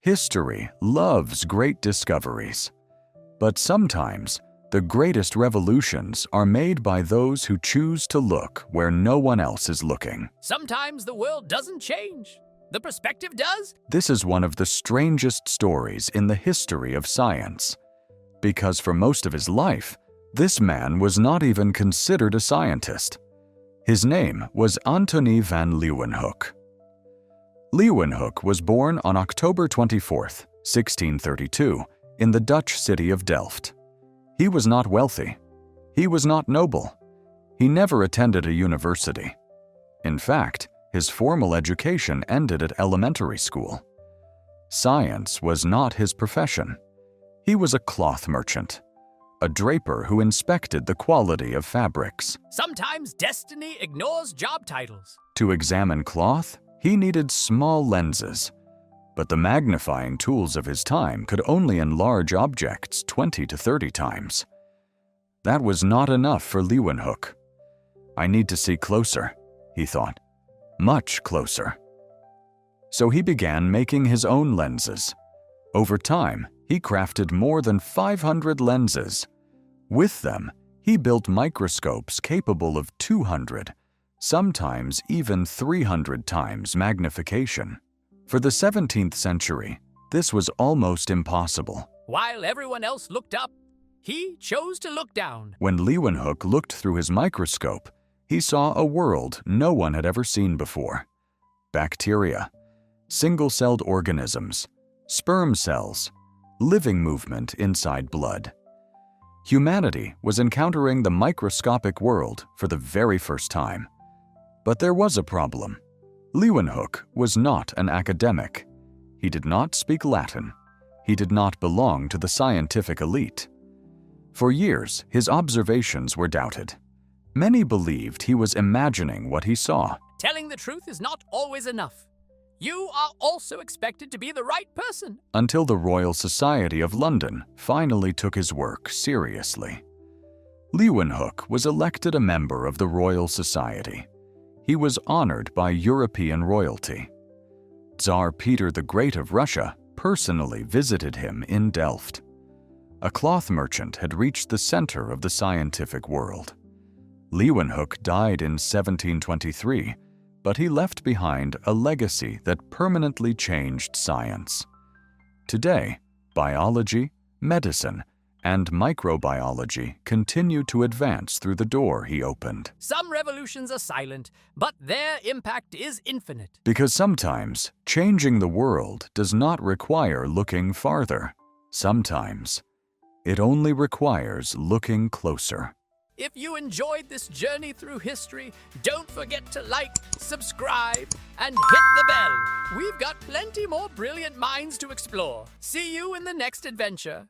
History loves great discoveries, but sometimes the greatest revolutions are made by those who choose to look where no one else is looking. Sometimes the world doesn't change. The perspective does. This is one of the strangest stories in the history of science, because for most of his life, this man was not even considered a scientist. His name was Antonie van Leeuwenhoek. Leeuwenhoek was born on October 24, 1632, in the Dutch city of Delft. He was not wealthy. He was not noble. He never attended a university. In fact, his formal education ended at elementary school. Science was not his profession. He was a cloth merchant, a draper who inspected the quality of fabrics. Sometimes destiny ignores job titles. To examine cloth, he needed small lenses, but the magnifying tools of his time could only enlarge objects 20 to 30 times. That was not enough for Leeuwenhoek. "I need to see closer," he thought, "much closer." So he began making his own lenses. Over time, he crafted more than 500 lenses. With them, he built microscopes capable of 200, sometimes even 300 times magnification. For the 17th century, this was almost impossible. While everyone else looked up, he chose to look down. When Leeuwenhoek looked through his microscope, he saw a world no one had ever seen before. Bacteria, single-celled organisms, sperm cells, living movement inside blood. Humanity was encountering the microscopic world for the very first time. But there was a problem. Leeuwenhoek was not an academic. He did not speak Latin. He did not belong to the scientific elite. For years, his observations were doubted. Many believed he was imagining what he saw. Telling the truth is not always enough. You are also expected to be the right person. Until the Royal Society of London finally took his work seriously. Leeuwenhoek was elected a member of the Royal Society. He was honored by European royalty. Tsar Peter the Great of Russia personally visited him in Delft. A cloth merchant had reached the center of the scientific world. Leeuwenhoek died in 1723, but he left behind a legacy that permanently changed science. Today, biology, medicine, and microbiology continue to advance through the door he opened. Some revolutions are silent, but their impact is infinite. Because sometimes, changing the world does not require looking farther. Sometimes, it only requires looking closer. If you enjoyed this journey through history, don't forget to like, subscribe, and hit the bell. We've got plenty more brilliant minds to explore. See you in the next adventure.